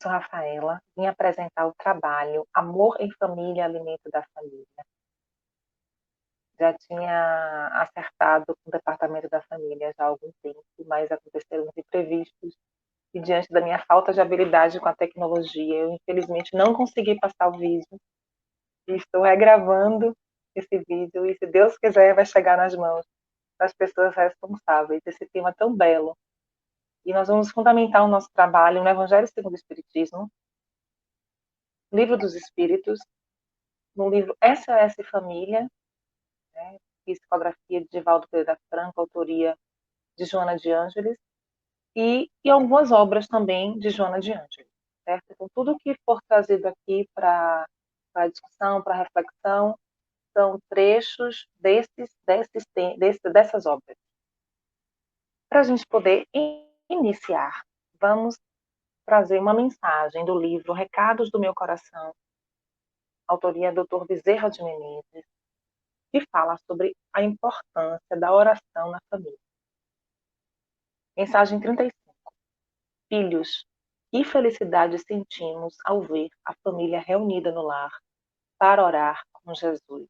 sou Rafaela, vim apresentar o trabalho Amor em Família, Alimento da Família. Já tinha acertado com o Departamento da Família já há algum tempo, mas aconteceram os imprevistos e diante da minha falta de habilidade com a tecnologia, eu infelizmente não consegui passar o vídeo e estou regravando esse vídeo e se Deus quiser vai chegar nas mãos das pessoas responsáveis. Esse tema tão belo. E nós vamos fundamentar o nosso trabalho no Evangelho segundo o Espiritismo, Livro dos Espíritos, no livro SOS Família, né, psicografia de Divaldo Pereira Franco, autoria de Joana de Ângeles, e algumas obras também de Joana de Ângeles. Certo? Então, tudo que for trazido aqui para a discussão, para a reflexão, são trechos dessas obras. Para a gente poder iniciar, vamos trazer uma mensagem do livro Recados do Meu Coração, autoria do Dr. Bezerra de Menezes, que fala sobre a importância da oração na família. Mensagem 35. Filhos, que felicidade sentimos ao ver a família reunida no lar para orar com Jesus.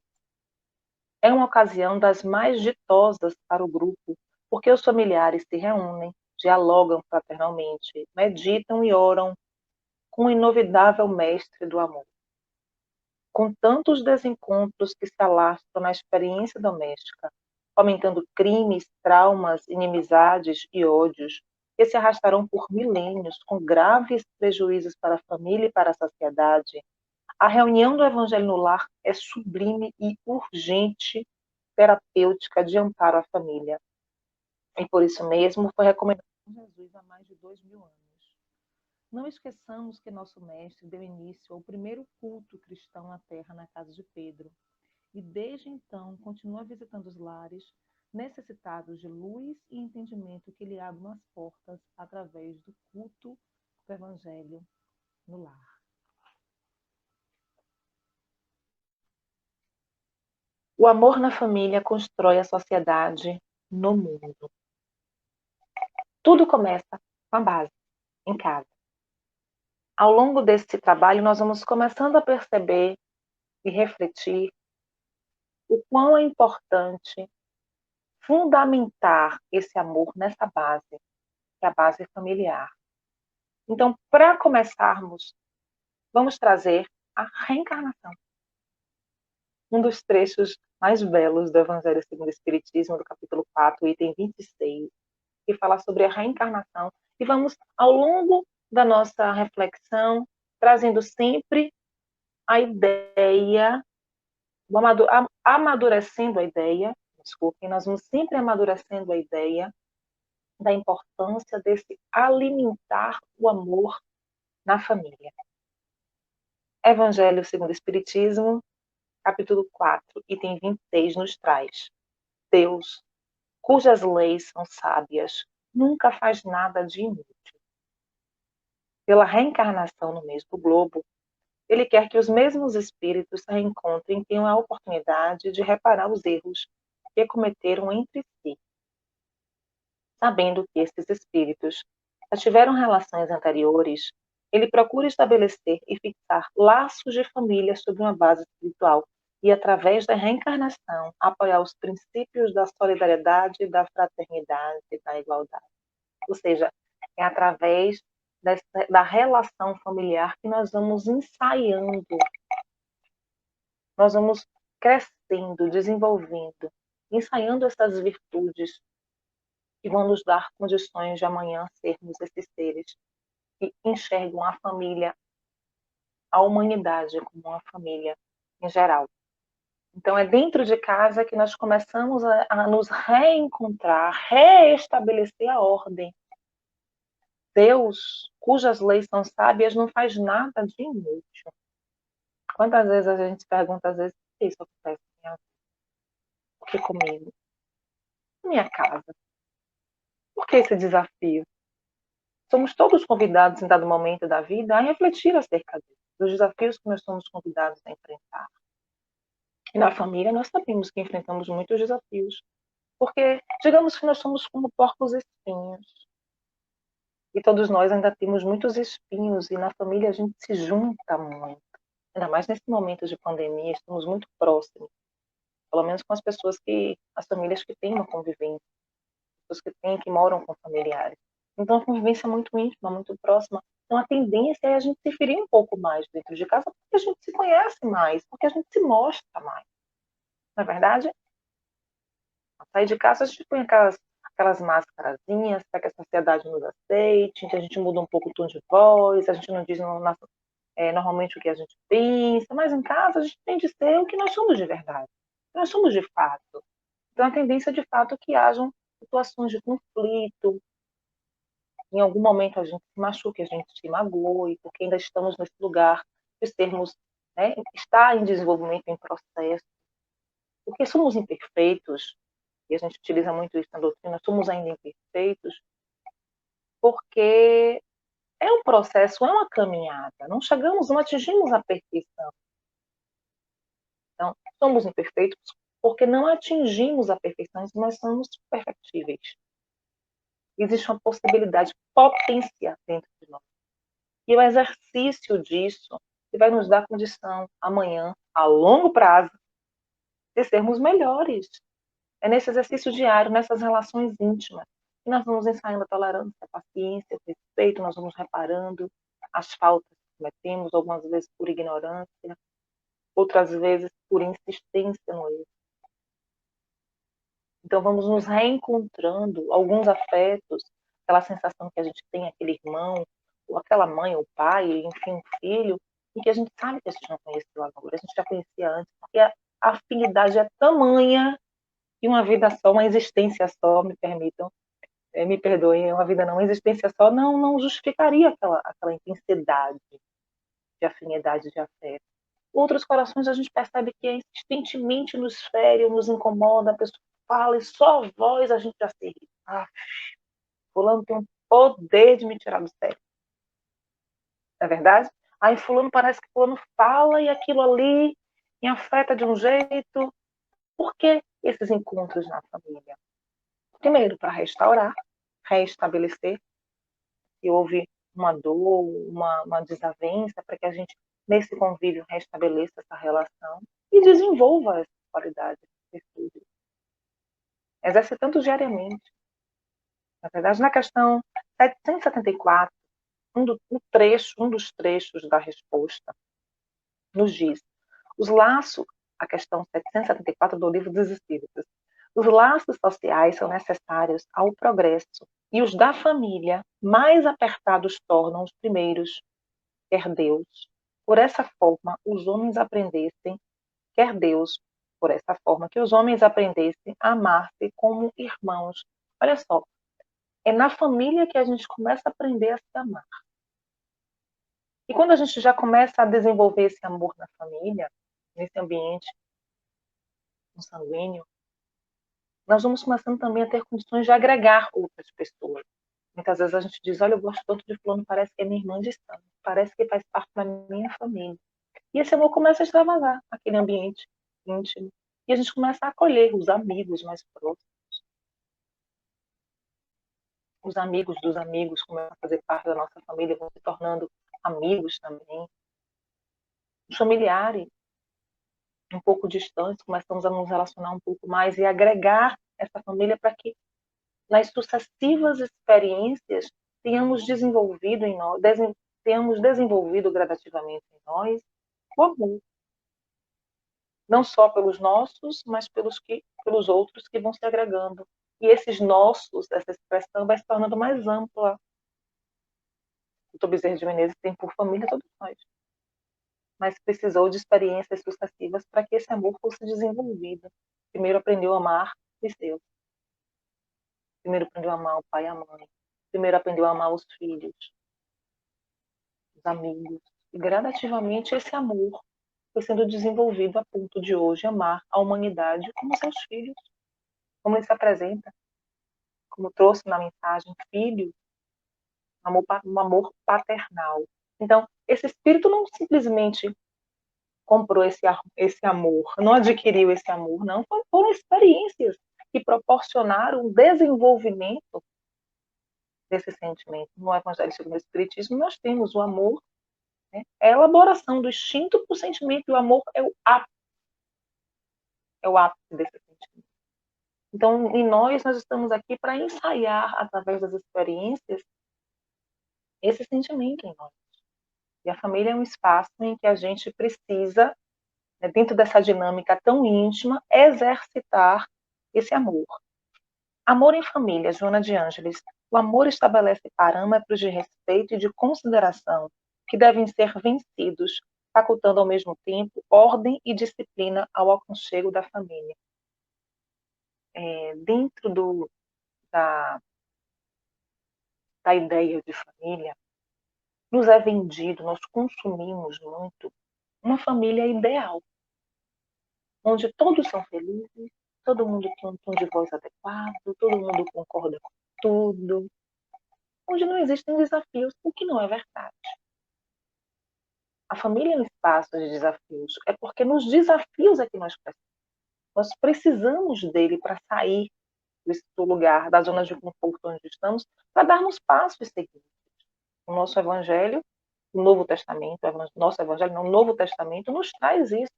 É uma ocasião das mais ditosas para o grupo, porque os familiares se reúnem, dialogam fraternalmente, meditam e oram com o inovidável mestre do amor. Com tantos desencontros que se alastram na experiência doméstica, aumentando crimes, traumas, inimizades e ódios que se arrastarão por milênios com graves prejuízos para a família e para a sociedade, a reunião do Evangelho no lar é sublime e urgente terapêutica de amparo à família. E por isso mesmo foi recomendado por Jesus há mais de 2000 anos. Não esqueçamos que nosso mestre deu início ao primeiro culto cristão na terra na casa de Pedro, e desde então continua visitando os lares necessitados de luz e entendimento que lhe abram as portas através do culto do Evangelho no lar. O amor na família constrói a sociedade no mundo. Tudo começa com a base, em casa. Ao longo desse trabalho, nós vamos começando a perceber e refletir o quão é importante fundamentar esse amor nessa base, que é a base familiar. Então, para começarmos, vamos trazer a reencarnação. Um dos trechos mais belos do Evangelho segundo o Espiritismo, do capítulo 4, item 26, que fala sobre a reencarnação. E vamos, ao longo da nossa reflexão, trazendo sempre a ideia, amadurecendo a ideia, desculpem, nós vamos sempre amadurecendo a ideia da importância desse alimentar o amor na família. Evangelho segundo o Espiritismo, capítulo 4, item 26, nos traz: Deus, cujas leis são sábias, nunca faz nada de inútil. Pela reencarnação no mesmo globo, ele quer que os mesmos espíritos se reencontrem e tenham a oportunidade de reparar os erros que cometeram entre si. Sabendo que esses espíritos já tiveram relações anteriores, ele procura estabelecer e fixar laços de família sobre uma base espiritual e, através da reencarnação, apoiar os princípios da solidariedade, da fraternidade e da igualdade. Ou seja, é através da relação familiar que nós vamos ensaiando, nós vamos crescendo, desenvolvendo, ensaiando essas virtudes que vão nos dar condições de amanhã sermos esses seres que enxergam a família, a humanidade como uma família em geral. Então é dentro de casa que nós começamos a nos reencontrar, reestabelecer a ordem. Deus, cujas leis são sábias, não faz nada de inútil. Quantas vezes a gente pergunta, às vezes, por que isso acontece na minha vida? Por que comigo? Na minha casa? Por que esse desafio? Somos todos convidados, em dado momento da vida, a refletir acerca dos desafios que nós somos convidados a enfrentar. E na família, nós sabemos que enfrentamos muitos desafios. Porque, digamos que nós somos como porcos espinhos. E todos nós ainda temos muitos espinhos, e na família a gente se junta muito. Ainda mais nesse momento de pandemia, estamos muito próximos, pelo menos com as famílias que têm uma convivência, pessoas que moram com familiares. Então a convivência é muito íntima, muito próxima. Então a tendência é a gente se ferir um pouco mais dentro de casa, porque a gente se conhece mais, porque a gente se mostra mais. Na verdade, ao sair de casa a gente põe aquelas máscarazinhas para que a sociedade nos aceite, a gente muda um pouco o tom de voz, a gente não diz normalmente o que a gente pensa, mas em casa a gente tem de ser o que nós somos de verdade. Nós somos de fato. Então a tendência de fato é que hajam situações de conflito, em algum momento a gente se machuque, a gente se magoe, porque ainda estamos nesse lugar de sermos, né, está em desenvolvimento, em processo, porque somos imperfeitos, e a gente utiliza muito isso na doutrina, somos ainda imperfeitos, porque é um processo, é uma caminhada, não atingimos a perfeição. Então, somos imperfeitos porque não atingimos a perfeição, mas somos perfectíveis. Existe uma possibilidade, potência dentro de nós. E o exercício disso vai nos dar condição, amanhã, a longo prazo, de sermos melhores. É nesse exercício diário, nessas relações íntimas, que nós vamos ensaiando a tolerância, a paciência, o respeito, nós vamos reparando as faltas que cometemos, algumas vezes por ignorância, outras vezes por insistência no erro. Então vamos nos reencontrando, alguns afetos, aquela sensação que a gente tem, aquele irmão, ou aquela mãe, ou pai, enfim, um filho, e que a gente sabe que a gente não conheceu agora, a gente já conhecia antes, porque a afinidade é tamanha que uma vida só, uma existência só, me permitam, me perdoem, uma vida não, uma existência só não justificaria aquela intensidade de afinidade, de afeto. Outros corações a gente percebe que insistentemente nos fere, nos incomoda, a pessoa fala e só a voz a gente já se irrita. Ah, fulano tem um poder de me tirar do sério. Não é verdade? Aí fulano parece que fulano fala e aquilo ali me afeta de um jeito. Por que esses encontros na família? Primeiro, para restaurar, reestabelecer, se houve uma dor, uma desavença, para que a gente, nesse convívio, restabeleça essa relação e desenvolva essa qualidade, esse virtude, exercitando diariamente. Na verdade, na questão 774, um dos trechos da resposta, nos diz: os laços, a questão 774 do Livro dos Espíritos, os laços sociais são necessários ao progresso e os da família mais apertados tornam os primeiros, quer Deus. Por essa forma, os homens aprendessem, quer Deus, por essa forma, que os homens aprendessem a amar-se como irmãos. Olha só, é na família que a gente começa a aprender a se amar. E quando a gente já começa a desenvolver esse amor na família, nesse ambiente sanguíneo, nós vamos começando também a ter condições de agregar outras pessoas. Muitas vezes a gente diz, olha, eu gosto tanto de fulano, parece que é minha irmã de sangue, parece que faz parte da minha família. E esse amor começa a extravasar aquele ambiente íntimo. E a gente começa a acolher os amigos mais próximos. Os amigos dos amigos começam a fazer parte da nossa família, vão se tornando amigos também. Os familiares, um pouco distantes, começamos a nos relacionar um pouco mais e agregar essa família para que nas sucessivas experiências tenhamos desenvolvido gradativamente em nós o amor, não só pelos nossos, mas pelos outros que vão se agregando. E esses nossos, essa expressão vai se tornando mais ampla. O Dr. Bezerra de Menezes tem por família todos nós, mas precisou de experiências sucessivas para que esse amor fosse desenvolvido. Primeiro aprendeu a amar os seus. Primeiro aprendeu a amar o pai e a mãe. Primeiro aprendeu a amar os filhos, os amigos. E gradativamente esse amor foi sendo desenvolvido a ponto de hoje amar a humanidade como seus filhos, como ele se apresenta, como trouxe na mensagem, filho, um amor paternal. Então, esse espírito não simplesmente comprou esse amor, não adquiriu esse amor, não, foram experiências que proporcionaram um desenvolvimento desse sentimento. No Evangelho segundo o Espiritismo, nós temos o amor, né? É a elaboração do instinto para o sentimento, e o amor é o ápice desse sentimento. Então, em nós estamos aqui para ensaiar, através das experiências, esse sentimento em nós. E a família é um espaço em que a gente precisa, né, dentro dessa dinâmica tão íntima, exercitar esse amor. Amor em família, Joana de Ângeles. O amor estabelece parâmetros de respeito e de consideração que devem ser vencidos, facultando ao mesmo tempo ordem e disciplina ao aconchego da família. Dentro da ideia de família, nos é vendido, nós consumimos muito uma família ideal, onde todos são felizes, todo mundo tem um tom de voz adequado, todo mundo concorda com tudo, onde não existem desafios, o que não é verdade. A família é um espaço de desafios, é porque nos desafios é que nós precisamos. Nós precisamos dele para sair do lugar, da zona de conforto onde estamos, para darmos passos seguintes. O nosso Evangelho, o Novo Testamento, nosso Evangelho, não, o Novo Testamento nos traz isso.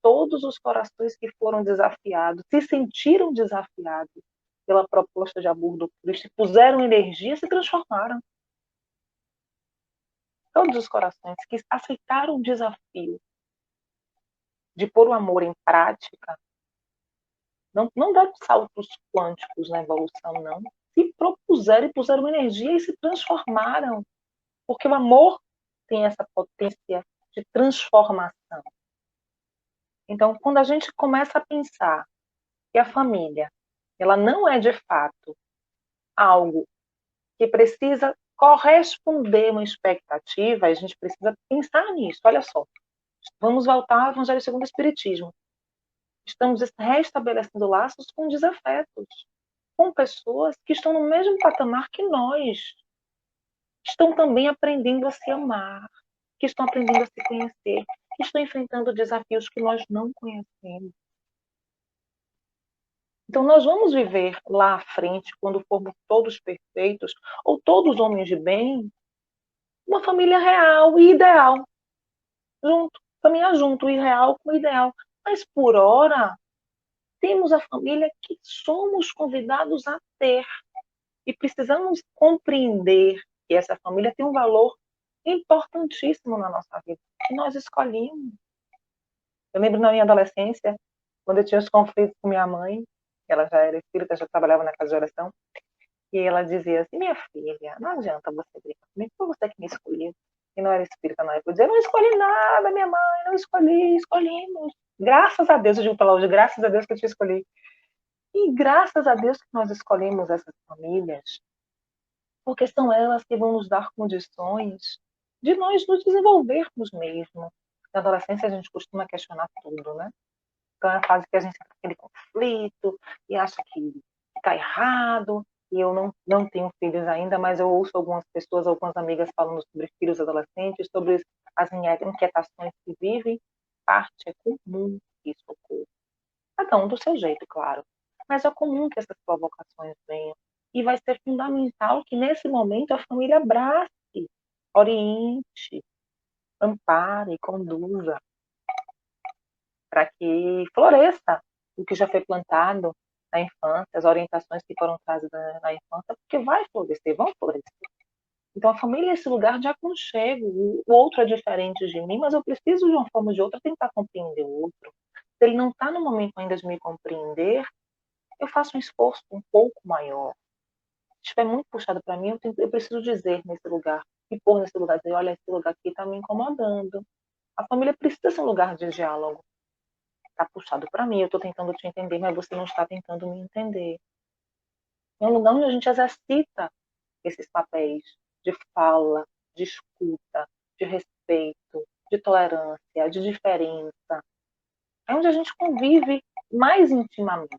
Todos os corações que foram desafiados, se sentiram desafiados pela proposta de amor do Cristo, puseram energia, se transformaram. Todos os corações que aceitaram o desafio de pôr o amor em prática, não deram saltos quânticos na evolução, não. Se propuseram e puseram energia e se transformaram. Porque o amor tem essa potência de transformação. Então, quando a gente começa a pensar que a família, ela não é de fato algo que precisa corresponder a uma expectativa, a gente precisa pensar nisso. Olha só, vamos voltar ao Evangelho segundo o Espiritismo. Estamos restabelecendo laços com desafetos, com pessoas que estão no mesmo patamar que nós, estão também aprendendo a se amar, que estão aprendendo a se conhecer, que estão enfrentando desafios que nós não conhecemos. Então, nós vamos viver lá à frente, quando formos todos perfeitos, ou todos homens de bem, uma família real e ideal. Junto, caminhar junto, o irreal com o ideal. Mas, por hora, temos a família que somos convidados a ter. E precisamos compreender que essa família tem um valor importantíssimo na nossa vida, que nós escolhemos. Eu lembro na minha adolescência, quando eu tinha os conflitos com minha mãe, ela já era espírita, já trabalhava na casa de oração, e ela dizia assim: minha filha, não adianta você brigar comigo, foi você que me escolheu. E não era espírita na época. Eu dizia: não escolhi nada, minha mãe, não escolhi, escolhemos. Graças a Deus, eu digo para hoje, graças a Deus que eu te escolhi. E graças a Deus que nós escolhemos essas famílias, porque são elas que vão nos dar condições de nós nos desenvolvermos mesmo. Na adolescência a gente costuma questionar tudo, né? Então é a fase que a gente tem aquele conflito e acha que está errado. E eu não tenho filhos ainda, mas eu ouço algumas pessoas, algumas amigas falando sobre filhos adolescentes, sobre as inquietações que vivem. Parte é comum que isso ocorra. Cada um do seu jeito, claro. Mas é comum que essas provocações venham. E vai ser fundamental que, nesse momento, a família abrace, oriente, ampare, conduza, para que floresça o que já foi plantado na infância, as orientações que foram trazidas na infância, porque vai florescer, vão florescer. Então, a família é esse lugar de aconchego. O outro é diferente de mim, mas eu preciso, de uma forma ou de outra, tentar compreender o outro. Se ele não está no momento ainda de me compreender, eu faço um esforço um pouco maior. Se estiver muito puxado para mim, eu preciso dizer nesse lugar, e pôr nesse lugar, dizer: olha, esse lugar aqui está me incomodando. A família precisa ser um lugar de diálogo. Está puxado para mim, eu estou tentando te entender, mas você não está tentando me entender. É um lugar onde a gente exercita esses papéis de fala, de escuta, de respeito, de tolerância, de diferença. É onde a gente convive mais intimamente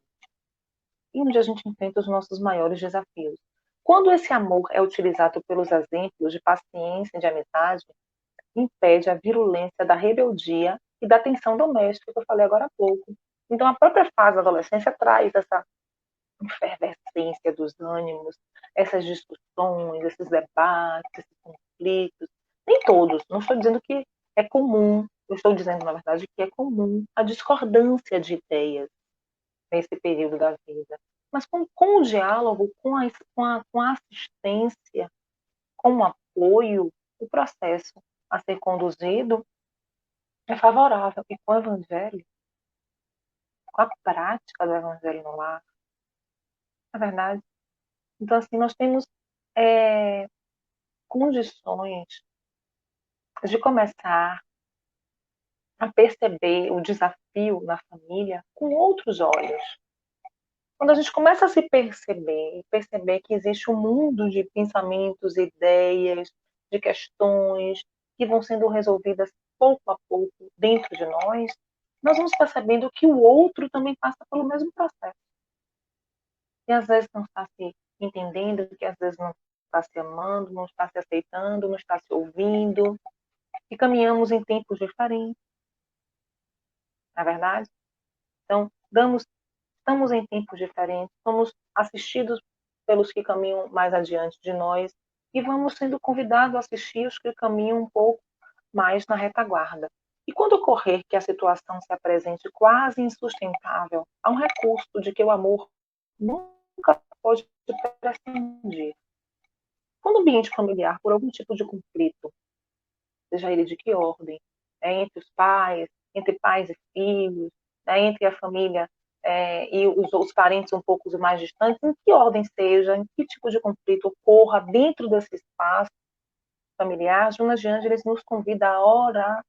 e onde a gente enfrenta os nossos maiores desafios. Quando esse amor é utilizado pelos exemplos de paciência e de amizade, impede a virulência da rebeldia e da tensão doméstica, que eu falei agora há pouco. Então, a própria fase da adolescência traz essa efervescência dos ânimos, essas discussões, esses debates, esses conflitos. Nem todos, não estou dizendo que é comum, eu estou dizendo, na verdade, que é comum a discordância de ideias nesse período da vida. Mas com o diálogo, com a assistência, com o apoio, o processo a ser conduzido é favorável. E com o Evangelho, com a prática do Evangelho no lar, é verdade. Então, assim, nós temos é, condições de começar a perceber o desafio na família com outros olhos. Quando a gente começa a se perceber, e perceber que existe um mundo de pensamentos, ideias, de questões que vão sendo resolvidas pouco a pouco dentro de nós vamos percebendo que o outro também passa pelo mesmo processo. E às vezes não está se entendendo, que às vezes não está se amando, não está se aceitando, não está se ouvindo, e caminhamos em tempos diferentes, não é verdade? Então, estamos em tempos diferentes, somos assistidos pelos que caminham mais adiante de nós e vamos sendo convidados a assistir os que caminham um pouco mais na retaguarda. E quando ocorrer que a situação se apresente quase insustentável, há um recurso de que o amor nunca pode prescindir. Quando o ambiente familiar, por algum tipo de conflito, seja ele de que ordem, entre os pais, entre pais e filhos, entre a família e os parentes um pouco mais distantes, em que ordem seja, em que tipo de conflito ocorra dentro desse espaço familiar, Jonas de Ângeles nos convida a oração.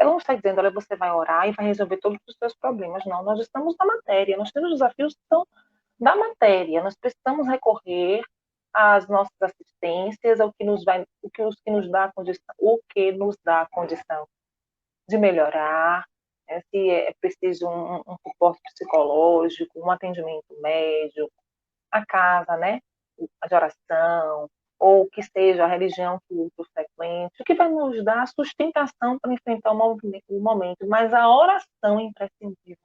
Ela não está dizendo, olha, você vai orar e vai resolver todos os seus problemas. Não, nós estamos na matéria, nós temos desafios que são da matéria, nós precisamos recorrer às nossas assistências, ao que nos vai, que nos dá a condição, o que nos dá a condição de melhorar, se é preciso um suporte psicológico, um atendimento médico, a casa, né, de oração, ou que seja a religião que o frequente, o que vai nos dar sustentação para enfrentar o momento, mas a oração é imprescindível.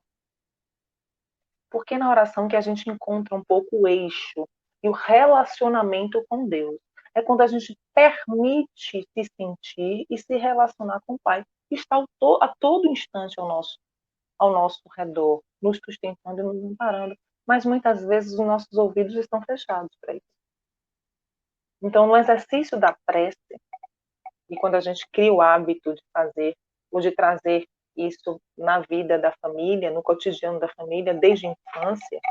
Porque é na oração que a gente encontra um pouco o eixo e o relacionamento com Deus. É quando a gente permite se sentir e se relacionar com o Pai, que está a todo instante ao nosso redor, nos sustentando e nos amparando. Mas muitas vezes os nossos ouvidos estão fechados para isso. Então, no exercício da prece, e quando a gente cria o hábito de fazer, ou de trazer isso na vida da família, no cotidiano da família, desde a infância,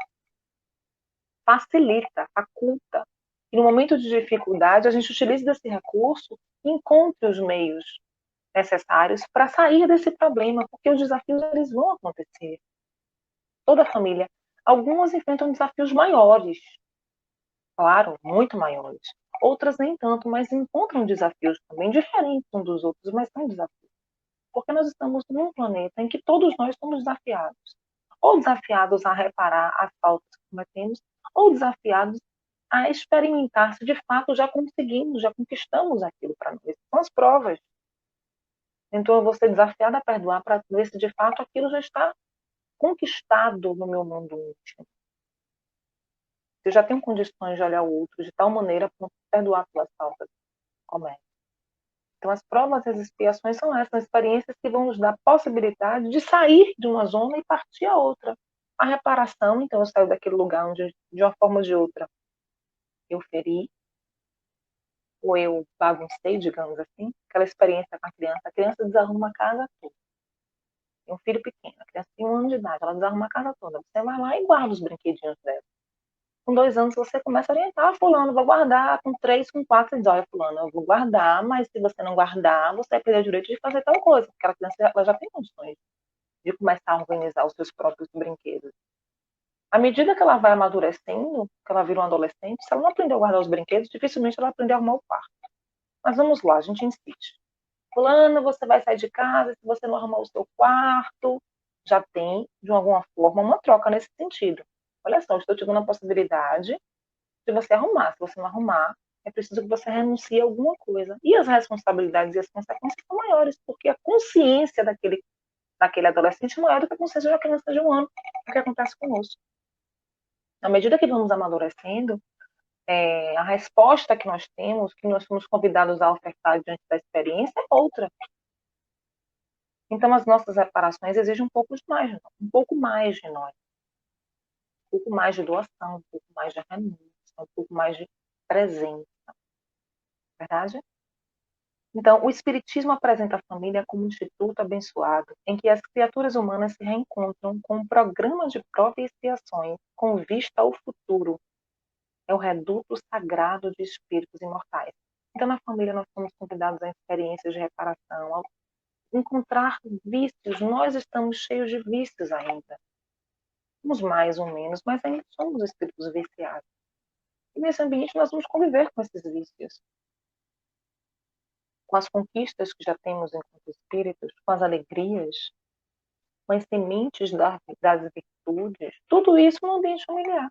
facilita, faculta. E no momento de dificuldade, a gente utiliza desse recurso e encontre os meios necessários para sair desse problema, porque os desafios eles vão acontecer. Toda a família. Algumas enfrentam desafios maiores, claro, muito maiores. Outras nem tanto, mas encontram desafios também diferentes uns dos outros, mas são desafios. Porque nós estamos num planeta em que todos nós somos desafiados. Ou desafiados a reparar as faltas que cometemos, ou desafiados a experimentar se de fato já conseguimos, já conquistamos aquilo para nós. São as provas. Então eu vou ser desafiada a perdoar para ver se de fato aquilo já está conquistado no meu mundo íntimo. Eu já tenho condições de olhar o outro de tal maneira para perdoar pelas faltas que comete. Então, as provas e as expiações são essas experiências que vão nos dar a possibilidade de sair de uma zona e partir a outra. A reparação, então, eu saio daquele lugar onde, de uma forma ou de outra, eu feri, ou eu baguncei, digamos assim, aquela experiência com a criança desarruma a casa toda. Tem um filho pequeno, a criança tem 1 ano de idade, ela desarruma a casa toda. Você vai lá e guarda os brinquedinhos dela. Com 2 anos você começa a orientar, fulano, vou guardar, com 3, com 4, diz, olha, fulano, eu vou guardar, mas se você não guardar, você vai perder o direito de fazer tal coisa, porque aquela criança ela já tem condições de começar a organizar os seus próprios brinquedos. À medida que ela vai amadurecendo, que ela vira um adolescente, se ela não aprender a guardar os brinquedos, dificilmente ela vai aprender a arrumar o quarto. Mas vamos lá, a gente insiste. Fulano, você vai sair de casa, se você não arrumar o seu quarto, já tem, de alguma forma, uma troca nesse sentido. Olha só, eu estou te dando a possibilidade de você arrumar. Se você não arrumar, é preciso que você renuncie a alguma coisa. E as responsabilidades e as consequências são maiores, porque a consciência daquele adolescente é maior do que a consciência de uma criança de 1 ano, o que acontece conosco. À medida que vamos amadurecendo, a resposta que nós somos convidados a ofertar diante da experiência é outra. Então, as nossas reparações exigem um pouco mais de nós, um pouco mais de doação, um pouco mais de renúncia, um pouco mais de presença, verdade? Então, o Espiritismo apresenta a família como um instituto abençoado, em que as criaturas humanas se reencontram com um programa de prova e expiações, com vista ao futuro. É o reduto sagrado de espíritos imortais. Então, na família, nós somos convidados a experiências de reparação, a encontrar vícios. Nós estamos cheios de vícios ainda. Uns mais ou menos, mas ainda somos espíritos viciados. E nesse ambiente, nós vamos conviver com esses vícios, com as conquistas que já temos enquanto espíritos, com as alegrias, com as sementes das virtudes, tudo isso no ambiente familiar.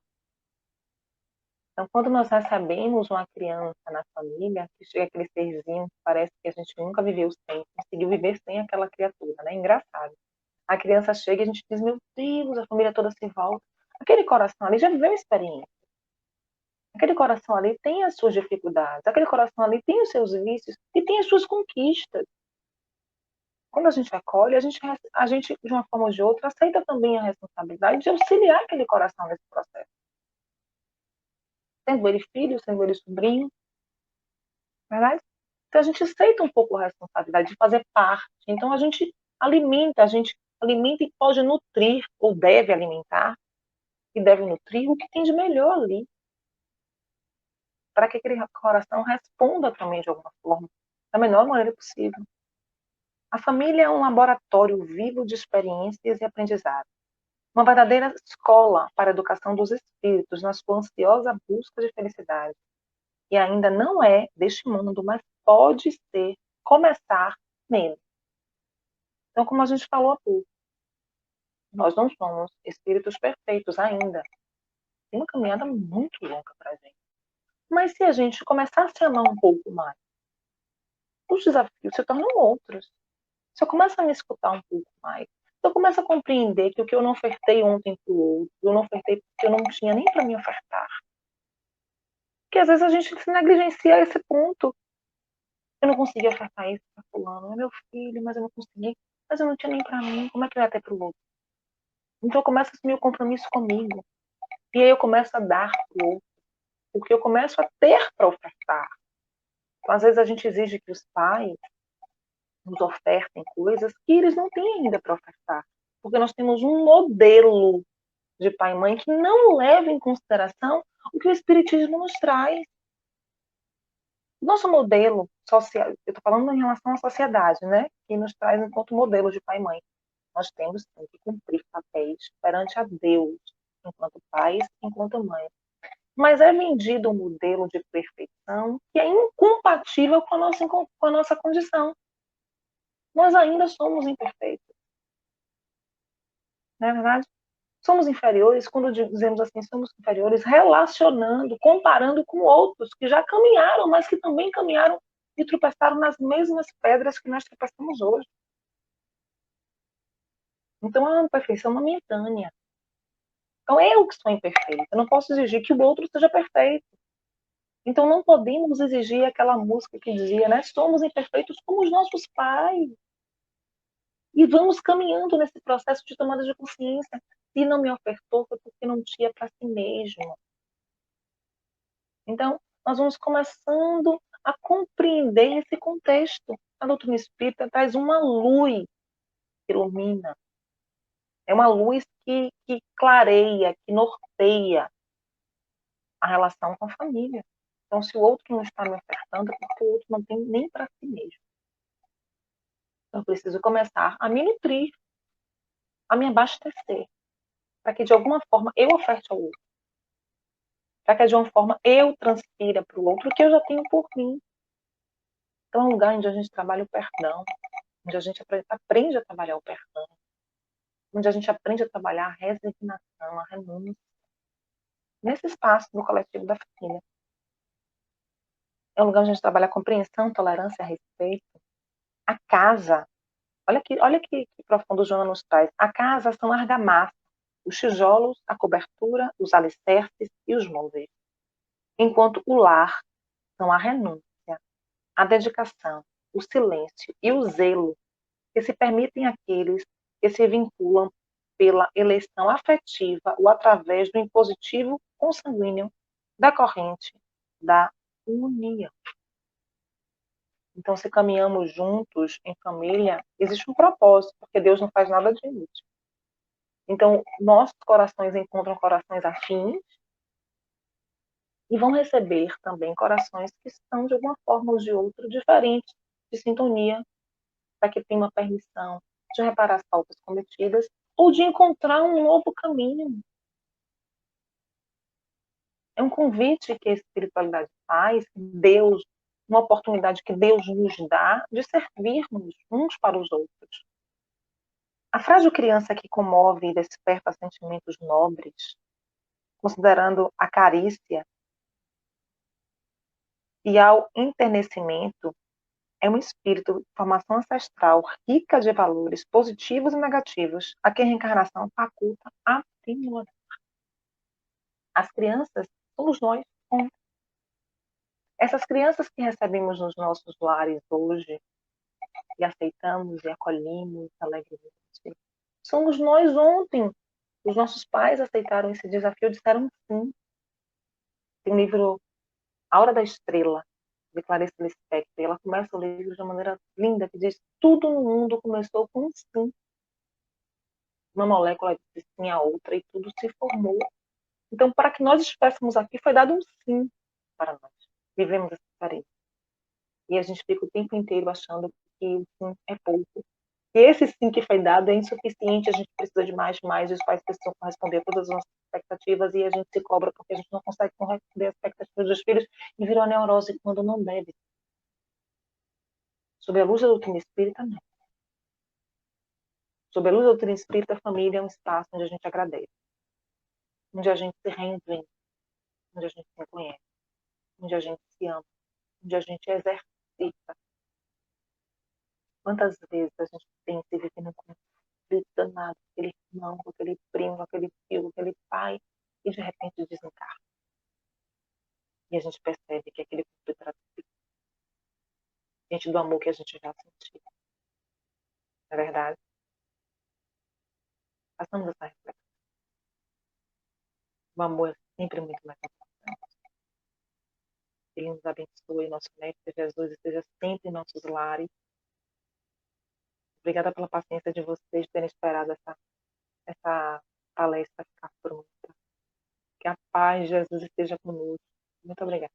Então, quando nós recebemos uma criança na família, que chega aquele serzinho que parece que a gente nunca viveu sem, conseguiu viver sem aquela criatura, né? Engraçado. A criança chega e a gente diz, meu Deus, a família toda se volta. Aquele coração ali já viveu experiência. Aquele coração ali tem as suas dificuldades. Aquele coração ali tem os seus vícios e tem as suas conquistas. Quando a gente acolhe, a gente, de uma forma ou de outra, aceita também a responsabilidade de auxiliar aquele coração nesse processo. Sendo ele filho, sendo ele sobrinho, verdade? Então a gente aceita um pouco a responsabilidade de fazer parte. Então a gente alimenta e pode nutrir, ou deve nutrir o que tem de melhor ali, para que aquele coração responda também de alguma forma, da melhor maneira possível. A família é um laboratório vivo de experiências e aprendizado. Uma verdadeira escola para a educação dos espíritos na sua ansiosa busca de felicidade. E ainda não é deste mundo, mas pode ser, começar nele. Então, como a gente falou há pouco, nós não somos espíritos perfeitos ainda. Tem uma caminhada muito longa para a gente. Mas se a gente começar a se amar um pouco mais, os desafios se tornam outros. Se eu começo a me escutar um pouco mais, se eu começo a compreender que o que eu não ofertei ontem para o outro, eu não ofertei porque eu não tinha nem para me ofertar. Porque às vezes a gente se negligencia a esse ponto. Eu não consegui ofertar isso para fulano, é meu filho, mas eu não consegui. Mas eu não tinha nem para mim, como é que eu ia ter para o outro? Então eu começo a assumir o compromisso comigo. E aí eu começo a dar para o outro. Porque eu começo a ter para ofertar. Então, às vezes a gente exige que os pais nos ofertem coisas que eles não têm ainda para ofertar. Porque nós temos um modelo de pai e mãe que não leva em consideração o que o Espiritismo nos traz. Nosso modelo social, eu estou falando em relação à sociedade, né? Que nos traz enquanto modelo de pai e mãe. Nós temos que cumprir papéis perante a Deus, enquanto pais, enquanto mães. Mas é vendido um modelo de perfeição que é incompatível com a nossa condição. Nós ainda somos imperfeitos, não é verdade? Somos inferiores, quando dizemos assim, somos inferiores relacionando, comparando com outros que já caminharam, mas que também caminharam e tropeçaram nas mesmas pedras que nós tropeçamos hoje. Então é uma perfeição momentânea. Então eu que sou imperfeita, eu não posso exigir que o outro seja perfeito. Então não podemos exigir aquela música que dizia, né, somos imperfeitos como os nossos pais. E vamos caminhando nesse processo de tomada de consciência. Se não me ofertou, foi porque não tinha para si mesmo. Então, nós vamos começando a compreender esse contexto. A doutrina espírita traz uma luz que ilumina. É uma luz que clareia, que norteia a relação com a família. Então, se o outro não está me ofertando, é porque o outro não tem nem para si mesmo. Então, eu preciso começar a me nutrir, a me abastecer, para que de alguma forma eu oferte ao outro. Para que de uma forma eu transfira para o outro o que eu já tenho por mim. Então, é um lugar onde a gente trabalha o perdão, onde a gente aprende a trabalhar o perdão, onde a gente aprende a trabalhar a resignação, a renúncia, nesse espaço do coletivo da família. É um lugar onde a gente trabalha a compreensão, tolerância, respeito. A casa, olha que profundo o Joana nos traz. A casa são argamassa. os tijolos, a cobertura, os alicerces e os móveis, enquanto o lar são a renúncia, a dedicação, o silêncio e o zelo que se permitem àqueles que se vinculam pela eleição afetiva ou através do impositivo consanguíneo da corrente da união. Então, se caminhamos juntos em família, existe um propósito, porque Deus não faz nada de inútil. Então, nossos corações encontram corações afins e vão receber também corações que estão, de alguma forma ou de outra, diferentes, de sintonia, para que tenha uma permissão de reparar as faltas cometidas ou de encontrar um novo caminho. É um convite que a espiritualidade faz, Deus, uma oportunidade que Deus nos dá de servirmos uns para os outros. A frágil criança que comove e desperta sentimentos nobres, considerando a carícia e ao enternecimento, é um espírito de formação ancestral rica de valores positivos e negativos, a quem a reencarnação faculta aprimorar. As crianças somos nós. Essas crianças que recebemos nos nossos lares hoje e aceitamos e acolhemos alegremente, somos nós ontem. Os nossos pais aceitaram esse desafio e disseram sim. Tem um livro A Hora da Estrela, de Clarice Lispector, e ela começa o livro de uma maneira linda, que diz: tudo no mundo começou com um sim. Uma molécula disse sim a outra e tudo se formou. Então, para que nós estivéssemos aqui, foi dado um sim para nós. Vivemos essa experiência. E a gente fica o tempo inteiro achando que o sim é pouco. E esse sim que foi dado é insuficiente, a gente precisa de mais, mais, e os pais precisam corresponder a todas as nossas expectativas e a gente se cobra porque a gente não consegue corresponder às expectativas dos filhos e vira uma neurose quando não deve. Sob a luz da doutrina espírita, não. Sob a luz da doutrina espírita, a família é um espaço onde a gente agradece, onde a gente se reinventa, onde a gente se conhece, onde a gente se ama, onde a gente exercita. Quantas vezes a gente tem se vivendo um conflito danado com aquele irmão, com aquele primo, com aquele filho, com aquele pai, e de repente desencarna. E a gente percebe que aquele conflito era gente do amor que a gente já sentiu. Não é verdade? Passamos essa reflexão. O amor é sempre muito mais importante. Ele nos abençoe, nosso Mestre Jesus esteja sempre em nossos lares. Obrigada pela paciência de vocês terem esperado essa palestra ficar pronta. Que a paz de Jesus esteja conosco. Muito obrigada.